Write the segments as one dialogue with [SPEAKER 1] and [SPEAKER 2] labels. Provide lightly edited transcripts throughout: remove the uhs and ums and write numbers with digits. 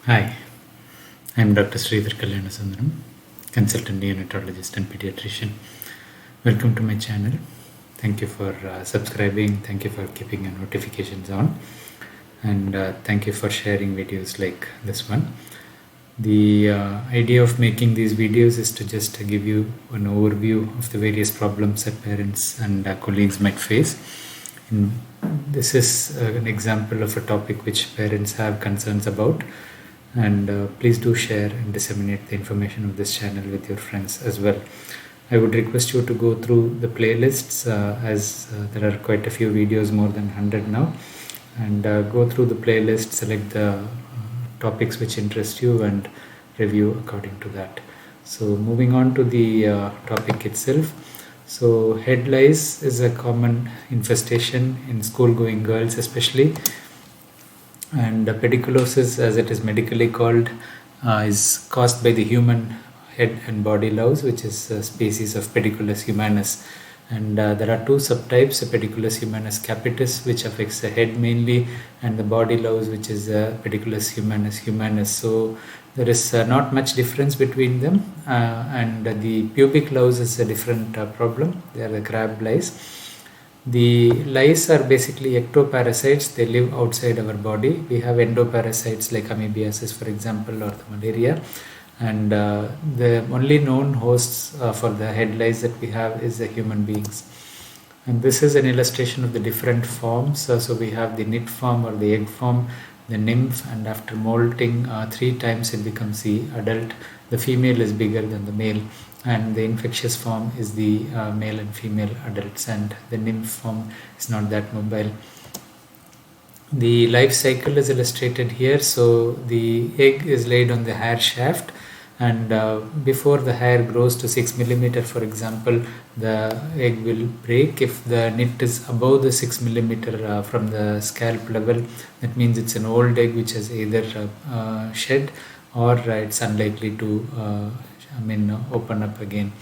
[SPEAKER 1] Hi, I'm Dr. Sridhar Kalyanasundram, consultant neonatologist and pediatrician. Welcome to my channel. Thank you for subscribing. Thank you for keeping your notifications on. And thank you for sharing videos like this one. The idea of making these videos is to just give you an overview of the various problems that parents and colleagues might face. And this is an example of a topic which parents have concerns about, and please do share and disseminate the information of this channel with your friends as well. I would request you to go through the playlists as there are quite a few videos, more than 100 now, and go through the playlist, select the topics which interest you and review according to that. So moving on to the topic itself. So head lice is a common infestation in school-going girls especially, and pediculosis, as it is medically called, is caused by the human head and body louse, which is a species of Pediculus humanus. And there are two subtypes, a Pediculus humanus capitis, which affects the head mainly, and the body louse, which is Pediculus humanus. So there is not much difference between them, and the pubic louse is a different problem. They are the crab lice. The lice are basically ectoparasites. They live outside our body. We have endoparasites like amoebiasis, for example, or the malaria. And the only known hosts for the head lice that we have is the human beings. And this is an illustration of the different forms. So we have the nit form or the egg form, the nymph, and after molting 3 times it becomes the adult. The female is bigger than the male, and the infectious form is the male and female adults, and the nymph form is not that mobile. The life cycle is illustrated here. So the egg is laid on the hair shaft, and before the hair grows to 6 millimeter, for example, the egg will break. If the nit is above the 6 millimeter from the scalp level, that means it's an old egg which has either shed or it's unlikely to open up again.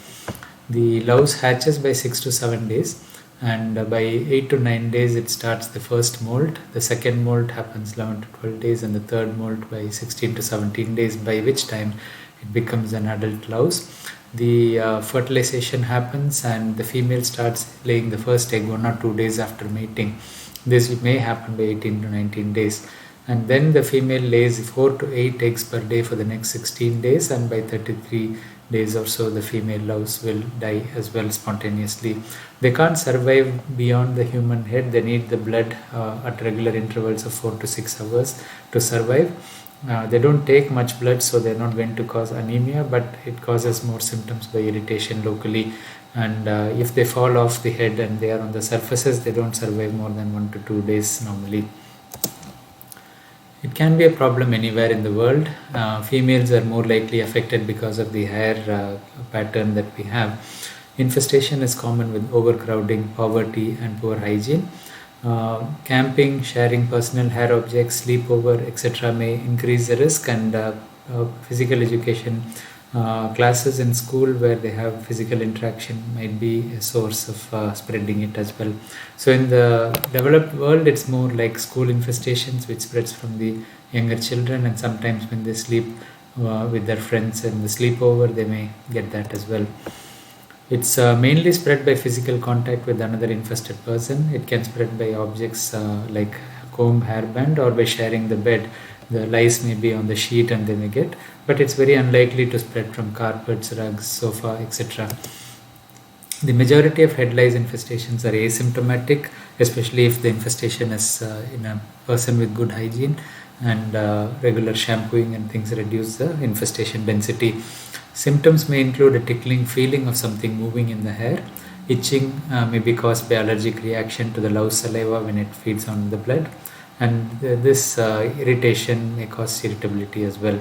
[SPEAKER 1] The louse hatches by 6 to 7 days, and by 8 to 9 days it starts the first molt. The second molt happens 11 to 12 days, and the third molt by 16 to 17 days, by which time it becomes an adult louse. The fertilization happens, and the female starts laying the first egg 1 or 2 days after mating. This may happen by 18 to 19 days. And then the female lays 4 to 8 eggs per day for the next 16 days, and by 33 days or so the female louse will die as well spontaneously. They can't survive beyond the human head. They need the blood at regular intervals of 4 to 6 hours to survive. They don't take much blood, so they're not going to cause anemia, but it causes more symptoms by irritation locally. And if they fall off the head and they are on the surfaces, they don't survive more than 1 to 2 days normally. It can be a problem anywhere in the world. Females are more likely affected because of the hair pattern that we have. Infestation is common with overcrowding, poverty, and poor hygiene. Camping, sharing personal hair objects, sleepover, etc. may increase the risk, and physical education classes in school where they have physical interaction might be a source of spreading it as well. So in the developed world, it's more like school infestations, which spreads from the younger children, and sometimes when they sleep with their friends and the sleepover, they may get that as well. It's mainly spread by physical contact with another infested person. It can spread by objects like comb, hairband, or by sharing the bed. The lice may be on the sheet and they may get, but it's very unlikely to spread from carpets, rugs, sofa, etc. The majority of head lice infestations are asymptomatic, especially if the infestation is in a person with good hygiene, and regular shampooing and things reduce the infestation density. Symptoms may include a tickling feeling of something moving in the hair. Itching may be caused by allergic reaction to the louse saliva when it feeds on the blood, and this irritation may cause irritability as well.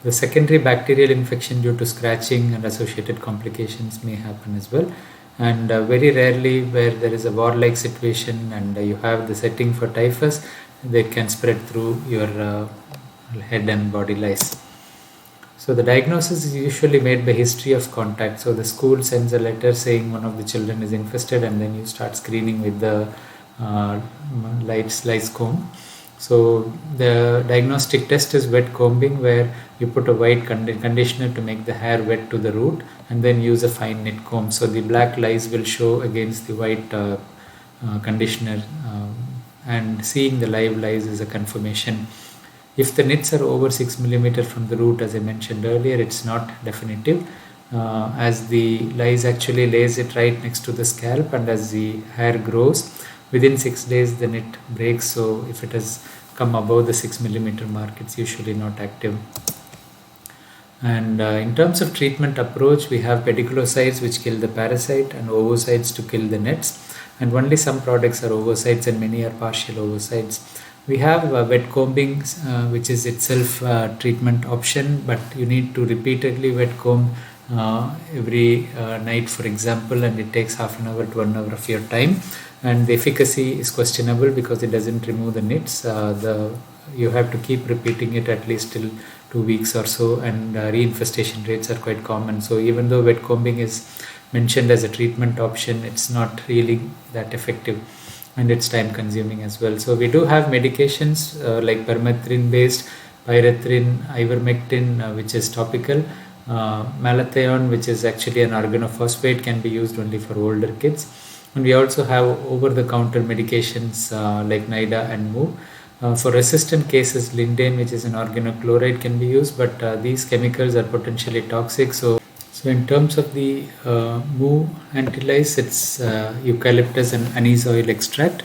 [SPEAKER 1] The secondary bacterial infection due to scratching and associated complications may happen as well. And very rarely, where there is a warlike situation and you have the setting for typhus, they can spread through your head and body lice. So the diagnosis is usually made by history of contact. So the school sends a letter saying one of the children is infested, and then you start screening with the lice comb. So the diagnostic test is wet combing, where you put a white conditioner to make the hair wet to the root and then use a fine knit comb. So the black lice will show against the white conditioner, and seeing the live lice is a confirmation. If the nits are over 6 millimeter from the root, as I mentioned earlier, it's not definitive, as the lice actually lays it right next to the scalp, and as the hair grows, within 6 days the nit breaks. So if it has come above the 6 millimeter mark, it's usually not active. And in terms of treatment approach, we have pediculosides which kill the parasite and ovocides to kill the nets, and only some products are ovocides and many are partial ovocides. We have wet combing, which is itself a treatment option, but you need to repeatedly wet comb every night, for example, and it takes half an hour to 1 hour of your time, and the efficacy is questionable because it doesn't remove the nits. You have to keep repeating it at least till 2 weeks or so, and reinfestation rates are quite common. So even though wet combing is mentioned as a treatment option, it's not really that effective, and it's time consuming as well. So we do have medications like permethrin based, pyrethrin, ivermectin, which is topical, malathion, which is actually an organophosphate, can be used only for older kids, and we also have over the counter medications like NIDA and Mu. For resistant cases, lindane, which is an organochloride, can be used, but these chemicals are potentially toxic. So in terms of the Mu anti-lice, it's eucalyptus and anise oil extract.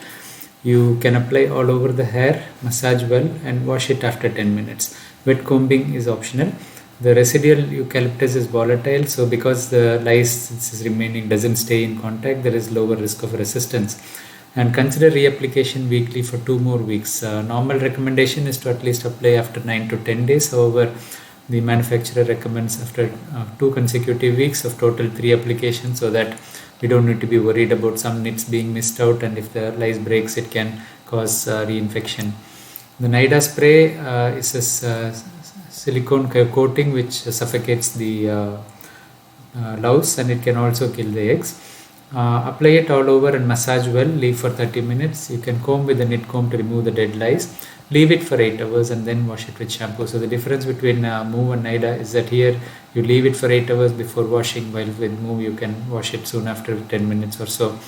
[SPEAKER 1] You can apply all over the hair, massage well, and wash it after 10 minutes. Wet combing is optional. The residual eucalyptus is volatile, so because the lice is remaining, doesn't stay in contact, there is lower risk of resistance. And consider reapplication weekly for 2 more weeks. Normal recommendation is to at least apply after 9 to 10 days. However, the manufacturer recommends after 2 consecutive weeks of total 3 applications, so that we don't need to be worried about some nits being missed out, and if the lice breaks, it can cause reinfection. The NIDA spray is a silicone coating which suffocates the louse, and it can also kill the eggs. Apply it all over and massage well. Leave for 30 minutes. You can comb with a knit comb to remove the dead lice. Leave it for 8 hours and then wash it with shampoo. So the difference between Mu and NIDA is that here you leave it for 8 hours before washing, while with Mu you can wash it soon after 10 minutes or so.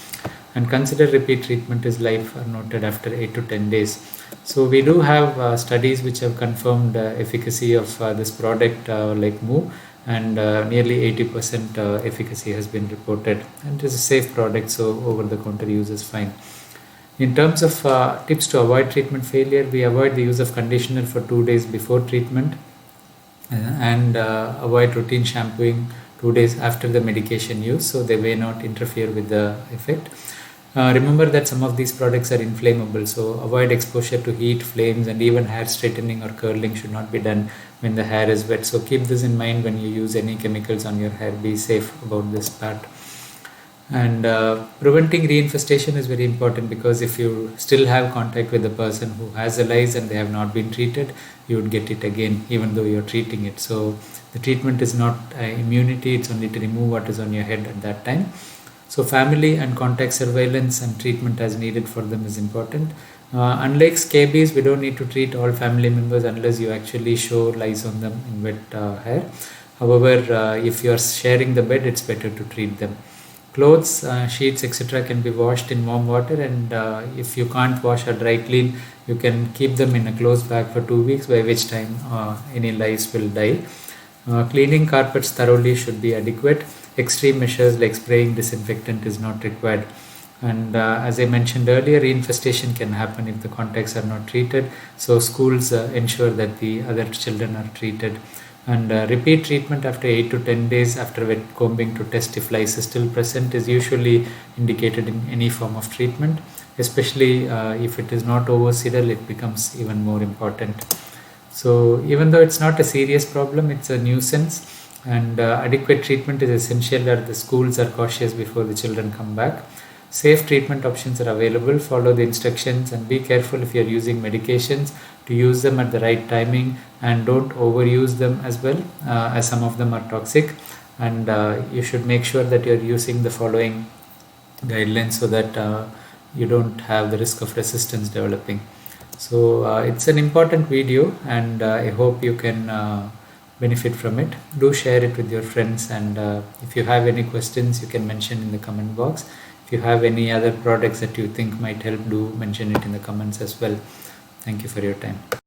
[SPEAKER 1] And consider repeat treatment is life are noted after 8 to 10 days. So we do have studies which have confirmed efficacy of this product like Mu, and nearly 80% efficacy has been reported, and it is a safe product, so over the counter use is fine. In terms of tips to avoid treatment failure, we avoid the use of conditioner for 2 days before treatment, and avoid routine shampooing 2 days after the medication use, so they may not interfere with the effect. Remember that some of these products are inflammable, so avoid exposure to heat, flames, and even hair straightening or curling should not be done when the hair is wet. So keep this in mind when you use any chemicals on your hair. Be safe about this part. And preventing reinfestation is very important, because if you still have contact with the person who has the lice and they have not been treated, you would get it again even though you're treating it. So the treatment is not immunity, it's only to remove what is on your head at that time. So family and contact surveillance and treatment as needed for them is important. Unlike scabies, we don't need to treat all family members unless you actually show lice on them in wet hair. However, if you are sharing the bed, it's better to treat them. Clothes, sheets, etc. can be washed in warm water, and if you can't wash or dry clean, you can keep them in a closed bag for 2 weeks, by which time any lice will die. Cleaning carpets thoroughly should be adequate. Extreme measures like spraying disinfectant is not required. And as I mentioned earlier, reinfestation can happen if the contacts are not treated. So schools ensure that the other children are treated. And repeat treatment after 8 to 10 days after wet combing to test if lice is still present is usually indicated in any form of treatment. Especially if it is not ovocidal, it becomes even more important. So even though it's not a serious problem, it's a nuisance, and adequate treatment is essential, or the schools are cautious before the children come back. Safe treatment options are available. Follow the instructions and be careful if you're using medications to use them at the right timing, and don't overuse them as well, as some of them are toxic. And you should make sure that you're using the following guidelines so that you don't have the risk of resistance developing. So it's an important video, and I hope you can benefit from it. Do share it with your friends, and if you have any questions, you can mention in the comment box. If you have any other products that you think might help, do mention it in the comments as well. Thank you for your time.